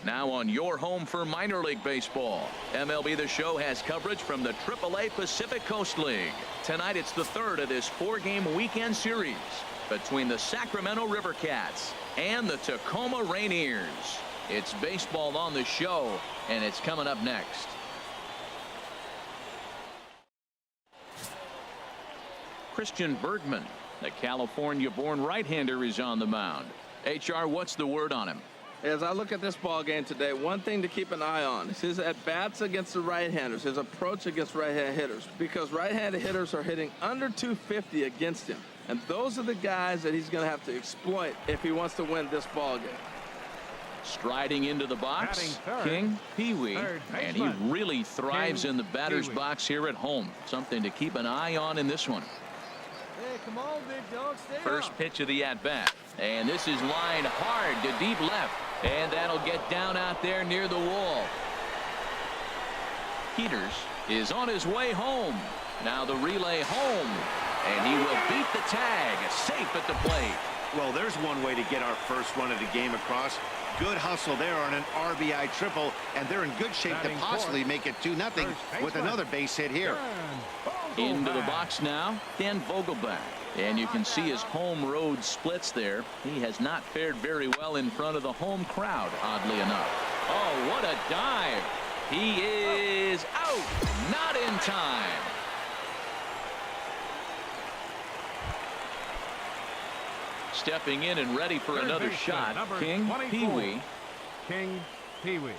Now on your home for minor league baseball, MLB The Show has coverage from the AAA Pacific Coast League. Tonight it's the third of this four-game weekend series between the Sacramento River Cats and the Tacoma Rainiers. It's baseball on the show, and it's coming up next. Christian Bergman, the California-born right-hander, is on the mound. HR, what's the word on him? As I look at this ball game today, one thing to keep an eye on is his at-bats against the right-handers, his approach against right-hand hitters, because right-handed hitters are hitting under 250 against him. And those are the guys that he's going to have to exploit if he wants to win this ball game. Striding into the box, King Pee-wee, and he really thrives in the batter's box here at home. Something to keep an eye on in this one. Hey, come on, big dog, stay First pitch of the at-bat, and this is lined hard to deep left, and that'll get down out there near the wall. Peters is on his way home. Now the relay home, and he will beat the tag, safe at the plate. Well, there's one way to get our first run of the game across. Good hustle there on an RBI triple, and they're in good shape to possibly make it 2-0 with another base hit here. Into the box now, Dan Vogelback. And you can see his home road splits there. He has not fared very well in front of the home crowd, oddly enough. Oh, what a dive. He is out. Not in time. Stepping in and ready for another shot, King Pee-wee. King Pee-wee.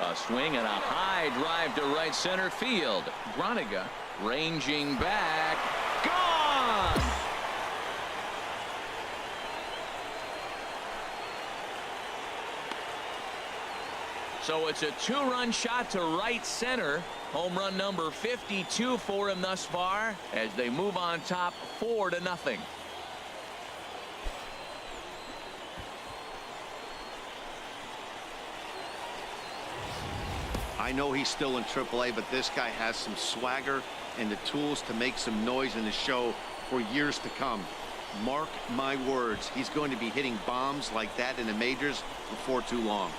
A swing and a high drive to right center field. Groniga ranging back. Gone! So it's a two-run shot to right center. Home run number 52 for him thus far as they move on top 4-0. I know he's still in AAA, but this guy has some swagger and the tools to make some noise in the show for years to come. Mark my words, he's going to be hitting bombs like that in the majors before too long.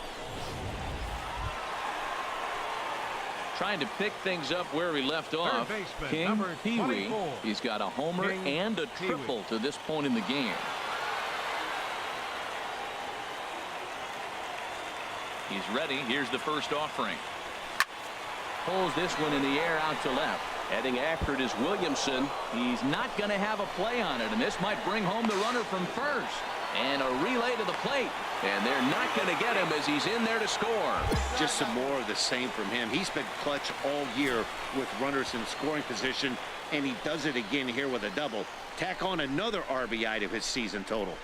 Trying to pick things up where he left off. King Pee-wee. He's got a homer and a triple to this point in the game. He's ready. Here's the first offering. Pulls this one in the air out to left. Heading after it is Williamson. He's not going to have a play on it, and this might bring home the runner from first. And a relay to the plate. And they're not going to get him as he's in there to score. Just some more of the same from him. He's been clutch all year with runners in scoring position, and he does it again here with a double. Tack on another RBI to his season total.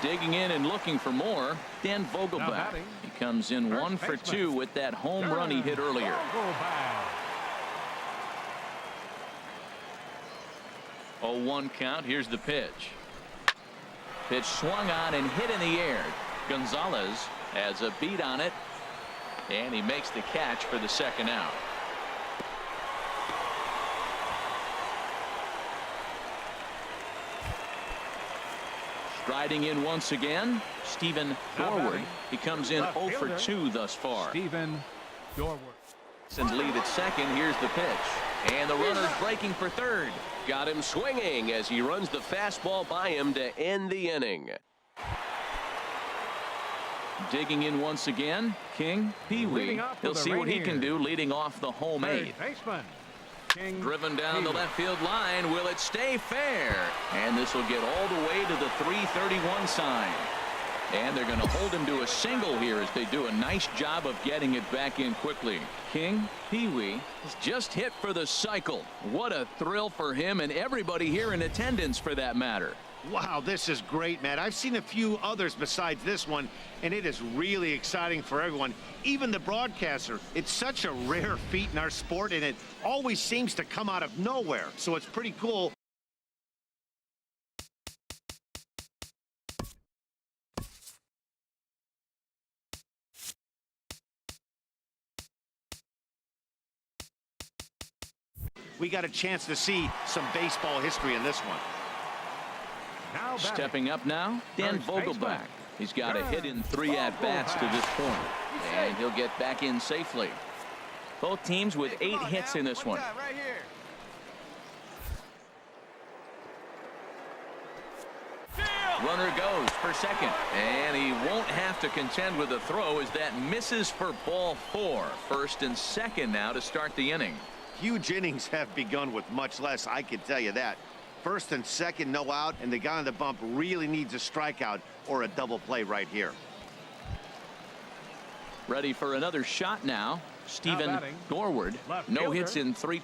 Digging in and looking for more, Dan Vogelback. He comes in 1 for 2 with that home run he hit earlier. 0-1 count. Here's the pitch. Pitch swung on and hit in the air. Gonzalez has a beat on it, and he makes the catch for the second out. Striding in once again, Stephen Dorward. He comes in 0 for 2 thus far. Stephen Dorward. Since lead at second, here's the pitch. And the runner's breaking for third. Got him swinging as he runs the fastball by him to end the inning. Digging in once again, King Pee-wee. He'll see what he can do leading off the home eighth. Driven down the left field line. Will it stay fair? And this will get all the way to the 331 sign. And they're going to hold him to a single here as they do a nice job of getting it back in quickly. King Pee-wee is just hit for the cycle. What a thrill for him and everybody here in attendance for that matter. Wow, this is great, Matt. I've seen a few others besides this one, and it is really exciting for everyone, even the broadcaster. It's such a rare feat in our sport, and it always seems to come out of nowhere. So it's pretty cool. we got a chance to see some baseball history in this one. Now Stepping up now, Dan First baseman. Vogelbach. He's got a hit in 3 at-bats to this point. And he'll get back in safely. Both teams with 8 hits in this one. Right here. Runner goes for second. And he won't have to contend with a throw as that misses for ball 4. First and second now to start the inning. Huge innings have begun with much less, I can tell you that. First and second, no out, and the guy on the bump really needs a strikeout or a double play right here. Ready for another shot now. Stephen batting, Gorward. left No fielder. hits in 3.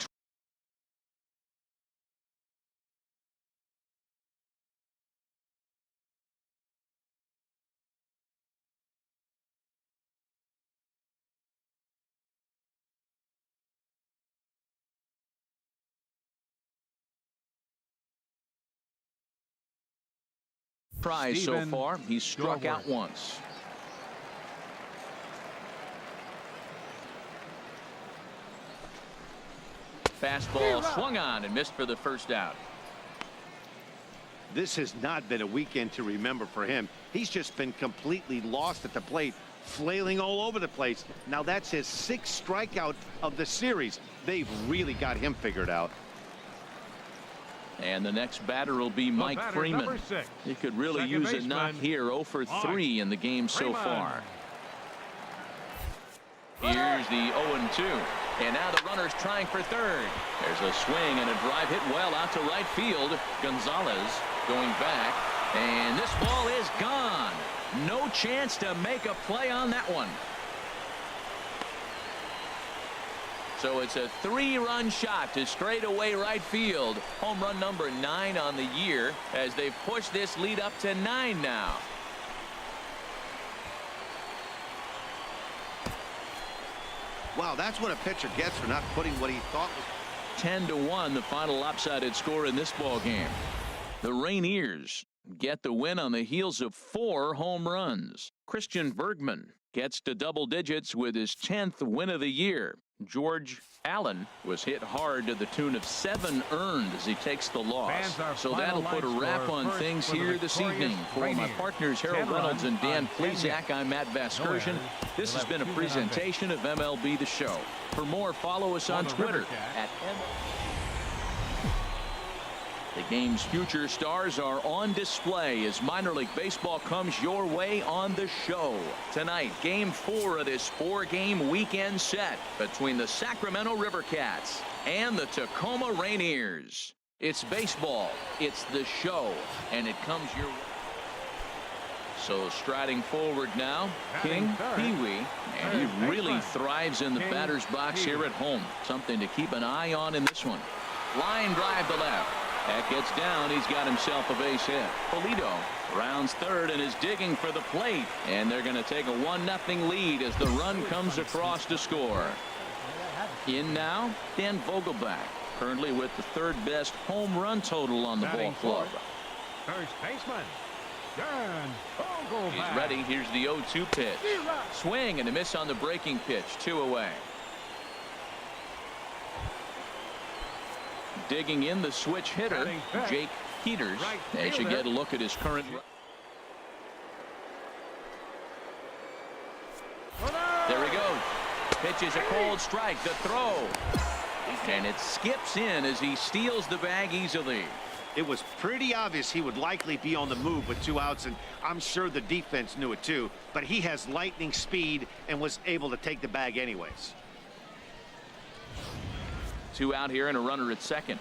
Prize so Stephen far. He's struck Gorward. out once. Fastball swung on and missed for the first out. This has not been a weekend to remember for him. He's just been completely lost at the plate, flailing all over the place. Now that's his 6th strikeout of the series. They've really got him figured out. And the next batter will be Mike batter, Freeman. number 6. He could really Second use a baseman, knock here. 0 for 3 in the game so Freeman. far. Here's the 0-2. And now the runner's trying for third. There's a swing and a drive hit well out to right field. Gonzalez going back. And this ball is gone. No chance to make a play on that one. So it's a 3-run shot to straightaway right field. Home run number 9 on the year as they've pushed this lead up to 9 now. Wow, that's what a pitcher gets for not putting what he thought was. 10-1 the final lopsided score in this ball game. The Rainiers get the win on the heels of 4 home runs. Christian Bergman gets to double digits with his 10th win of the year. George Allen was hit hard to the tune of 7 earned as he takes the loss. So that'll put a wrap on things here this evening. For my partners Harold Reynolds and Dan Plesac, I'm Matt Vasgersian. This has been a presentation of MLB The Show. For more, follow us on Twitter at MLB. The game's future stars are on display as minor league baseball comes your way on the show. Tonight, game 4 of this 4-game weekend set between the Sacramento River Cats and the Tacoma Rainiers. It's baseball, it's the show, and it comes your way. So striding forward now, King Pee-wee, and he really thrives in the batter's box here at home. Something to keep an eye on in this one. Line drive to left. That gets down. He's got himself a base hit. Polito rounds third and is digging for the plate. And they're going to take a 1-0 lead as the run comes across to score. In now, Dan Vogelbach, currently with the 3rd best home run total on the ball club. First baseman, Dan Vogelbach. He's ready. Here's the 0-2 pitch. Swing and a miss on the breaking pitch. 2 away. Digging in the switch hitter, Jake Peters. As you get a look at his current. There he goes. Pitches a cold strike. The throw. And it skips in as he steals the bag easily. It was pretty obvious he would likely be on the move with 2 outs, and I'm sure the defense knew it too. But he has lightning speed and was able to take the bag anyways. 2 out here and a runner at second.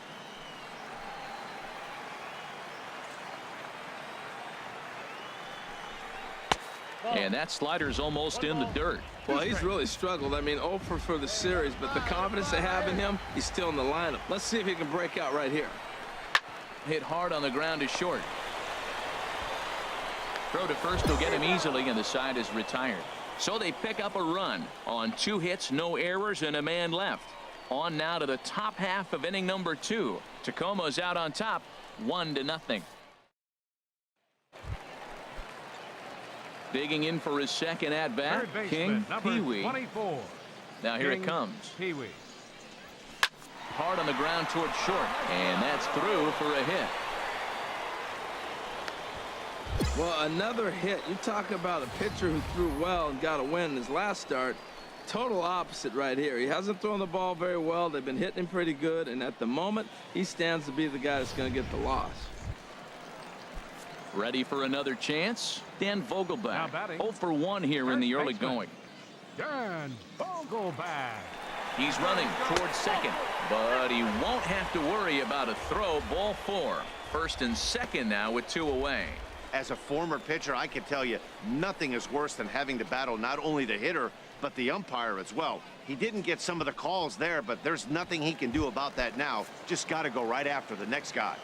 And that slider's almost in the dirt. Well, he's really struggled. I mean, 0 for the series, but the confidence they have in him, he's still in the lineup. Let's see if he can break out right here. Hit hard on the ground is short. Throw to first will get him easily, and the side is retired. So they pick up a run on 2 hits, no errors, and a man left. On now to the top half of inning number 2. Tacoma's out on top, 1-0. Digging in for his second at bat, King Pee-wee. Now here it comes. Pee-wee. Hard on the ground towards short, and that's through for a hit. Well, another hit. You talk about a pitcher who threw well and got a win in his last start. Total opposite right here. He hasn't thrown the ball very well. They've been hitting him pretty good, and at the moment, he stands to be the guy that's going to get the loss. Ready for another chance? Dan Vogelback, batting, 0 for 1 here in the early going. Dan Vogelback. He's running towards second, but he won't have to worry about a throw. Ball 4. First and second now with 2 away. As a former pitcher, I can tell you nothing is worse than having to battle not only the hitter, but the umpire as well. He didn't get some of the calls there, but there's nothing he can do about that now. Just got to go right after the next guy.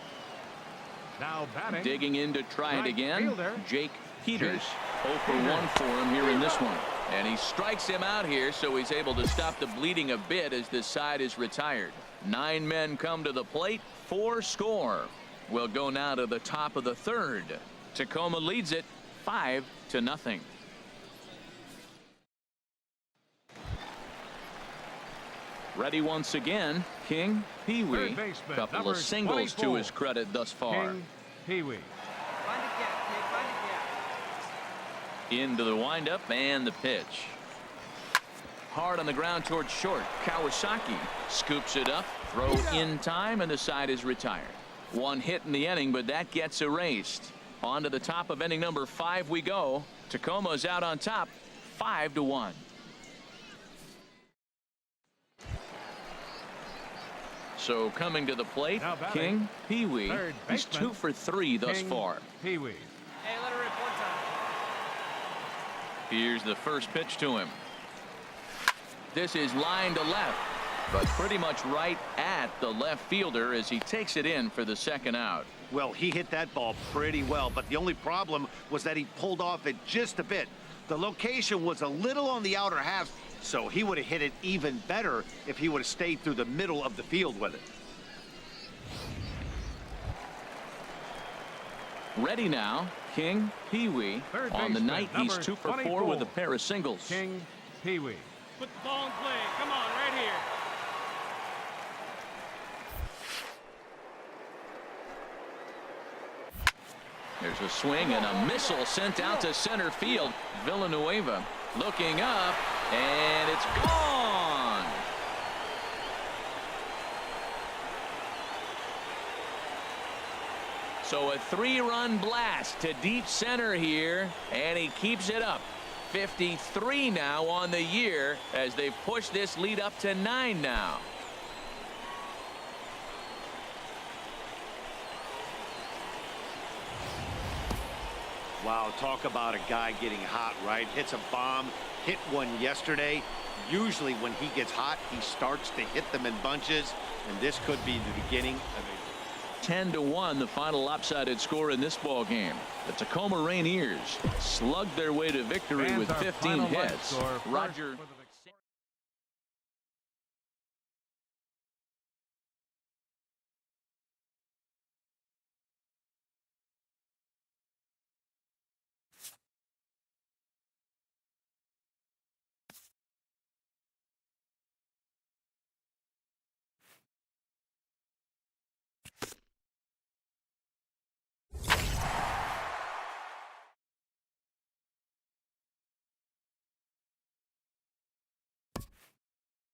Now batting. Digging in to try it again. Fielder. Jake Peters. 0 for 1 for him here in this one. And he strikes him out here, so he's able to stop the bleeding a bit as this side is retired. 9 men come to the plate, 4 score. We'll go now to the top of the third. Tacoma leads it 5-0. Ready once again, King Pee-wee. Couple of singles 24. To his credit thus far. King Pee-wee. Into the windup and the pitch. Hard on the ground towards short. Kawasaki scoops it up. Throw in time, and the side is retired. 1 hit in the inning, but that gets erased. On to the top of inning number 5 we go. Tacoma's out on top, 5-1. So coming to the plate, King Pee-wee. He's 2 for 3 thus far. Pee-wee. Hey, let her rip one time. Here's the first pitch to him. This is line to left, but pretty much right at the left fielder as he takes it in for the second out. Well, he hit that ball pretty well, but the only problem was that he pulled off it just a bit. The location was a little on the outer half, so he would have hit it even better if he would have stayed through the middle of the field with it. Ready now, King Pee-wee. On the night, he's 2 for 4 with a pair of singles. King Pee-wee. Put the ball in play. Come on, right here. There's a swing and a missile sent out to center field. Villanueva looking up, and it's gone. So a 3-run blast to deep center here, and he keeps it up. 53 now on the year as they push this lead up to 9 now. Wow, talk about a guy getting hot, right? Hits a bomb, hit one yesterday. Usually when he gets hot, he starts to hit them in bunches, and this could be the beginning of a 10-1, the final lopsided score in this ball game. The Tacoma Rainiers slugged their way to victory with 15 hits. Roger.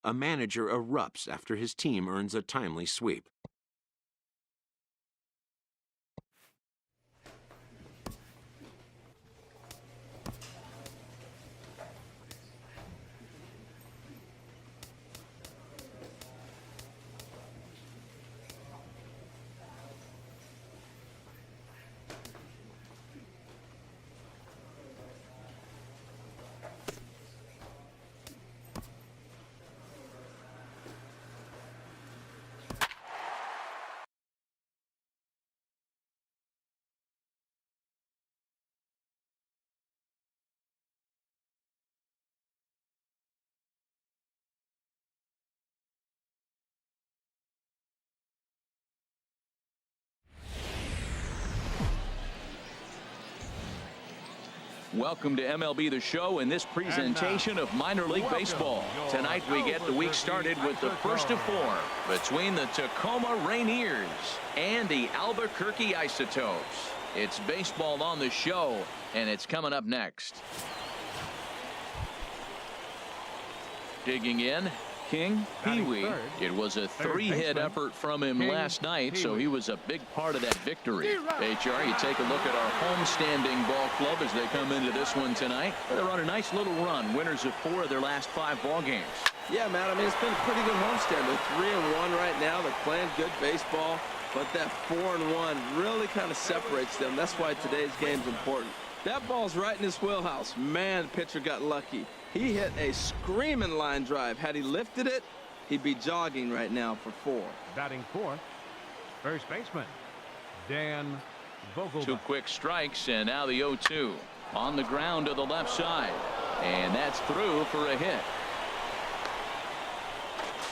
A manager erupts after his team earns a timely sweep. Welcome to MLB The Show in this presentation of minor league baseball. Tonight we get the week started with the first of four between the Tacoma Rainiers and the Albuquerque Isotopes. It's baseball on the show, and it's coming up next. Digging in, King Pee-wee. It was a three-hit effort from him last night, so he was a big part of that victory. HR, you take a look at our homestanding ball club as they come into this one tonight. They're on a nice little run, winners of 4 of their last 5 ball games. Yeah, Matt, I mean, it's been a pretty good homestand. They're 3-1 right now. They're playing good baseball, but that 4-1 really kind of separates them. That's why today's game's important. That ball's right in his wheelhouse. Man, the pitcher got lucky. He hit a screaming line drive. Had he lifted it, he'd be jogging right now for 4. Batting fourth, first baseman, Dan Vogelbach. 2 quick strikes, and now the 0-2. On the ground to the left side. And that's through for a hit.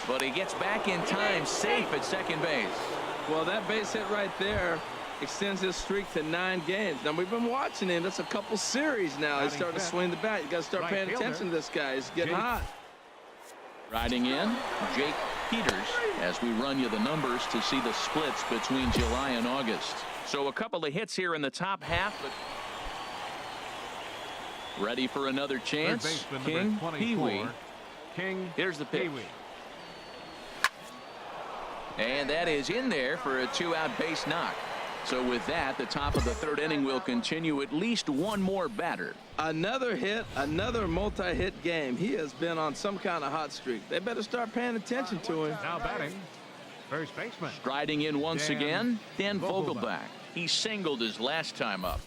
But he gets back in time, safe at second base. Well, that base hit right there extends his streak to 9 games. Now, we've been watching him. That's a couple series now. He's starting to swing the bat. You got to start paying attention to this guy. He's getting hot. Riding in, Jake Peters, as we run you the numbers to see the splits between July and August. So a couple of hits here in the top half, but ready for another chance. King Pee-wee. Here's the pitch. And that is in there for a 2-out base knock. So with that, the top of the 3rd inning will continue at least one more batter. Another hit, another multi-hit game. He has been on some kind of hot streak. They better start paying attention to him. Now batting, first baseman. Striding in once again, Dan Vogelbach. He singled his last time up.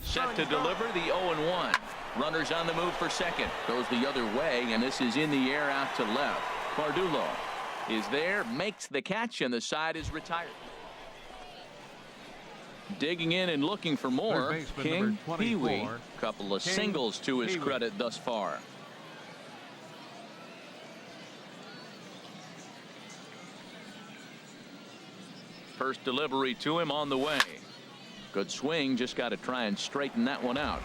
Set to deliver the 0-1. Runners on the move for second. Goes the other way, and this is in the air out to left. Cardullo is there, makes the catch, and the side is retired. Digging in and looking for more, King Pee-wee. Couple of singles to his credit thus far. First delivery to him on the way. Good swing, just got to try and straighten that one out.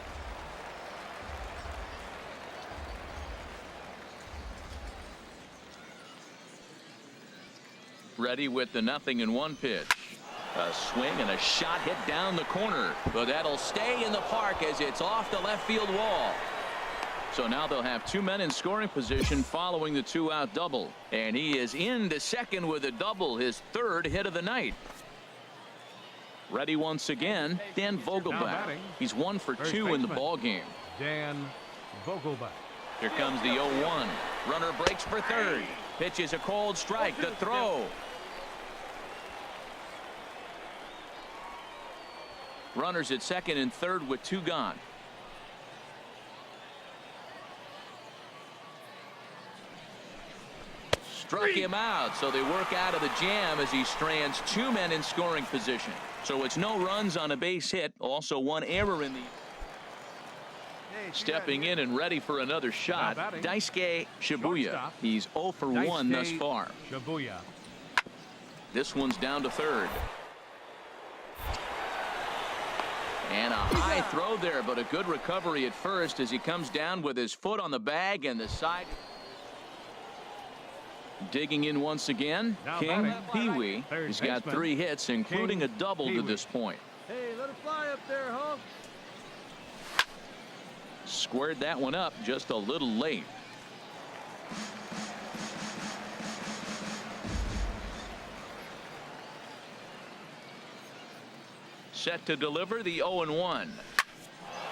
Ready with the 0-1 pitch. A swing and a shot hit down the corner, but that'll stay in the park as it's off the left field wall. So now they'll have 2 men in scoring position following the 2-out double, and he is into second with a double, his 3rd hit of the night. Ready once again, Dan Vogelbach. He's 1 for 2 in the ball game. Dan Vogelbach. Here comes the 0-1. Runner breaks for 3rd. Pitch is a cold strike. The throw. Runners at second and 3rd with 2 gone. Struck him out, so they work out of the jam as he strands 2 men in scoring position. So it's no runs on a base hit. Also 1 error in the. Stepping in and ready for another shot, Daisuke Shibuya. He's 0 for 1 thus far. Shibuya. This one's down to 3rd. And a high throw there, but a good recovery at first as he comes down with his foot on the bag and the side. Digging in once again, King Pee-wee. He's got 3 hits, including a double to this point. Hey, let it fly up there, Hulk. Squared that one up just a little late. Set to deliver the 0-1.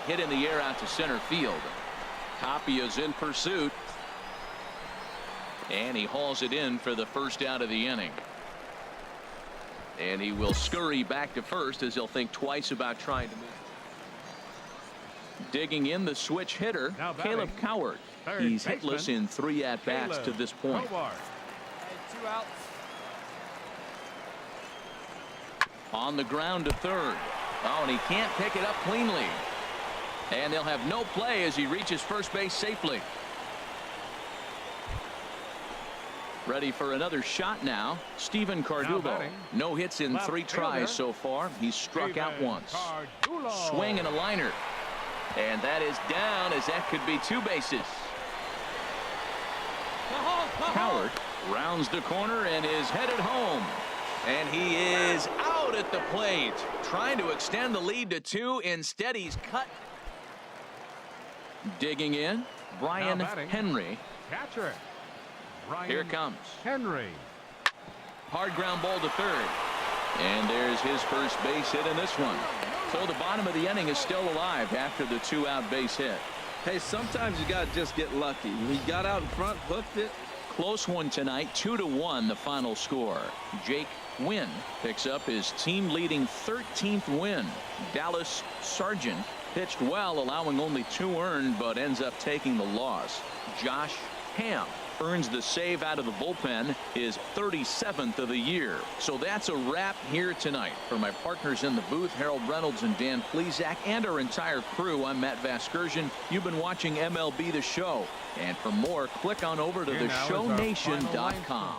Hit in the air out to center field. Tapia's in pursuit. And he hauls it in for the first out of the inning. And he will scurry back to first as he'll think twice about trying to move. Digging in the switch hitter, Caleb Coward. He's hitless in 3 at-bats to this point. 2 outs. On the ground to 3rd. Oh, and he can't pick it up cleanly. And they'll have no play as he reaches first base safely. Ready for another shot now. Steven Cardulo. No hits in 3 tries so far. He's struck out once. Swing and a liner. And that is down, as that could be 2 bases. Coward rounds the corner and is headed home. And he is out at the plate. Trying to extend the lead to 2. Instead, he's cut. Digging in, Brian Henry. Catcher. Here it comes. Henry. Hard ground ball to third. And there's his first base hit in this one. So the bottom of the inning is still alive after the 2-out base hit. Hey, sometimes you got to just get lucky. He got out in front, hooked it. Close one tonight, 2-1 the final score. Jake Wynn picks up his team-leading 13th win. Dallas Sargent pitched well, allowing only 2 earned, but ends up taking the loss. Josh Hamm earns the save out of the bullpen, his 37th of the year. So that's a wrap here tonight. For my partners in the booth, Harold Reynolds and Dan Plesac, and our entire crew, I'm Matt Vasgersian. You've been watching MLB The Show. And for more, click on over to theshownation.com.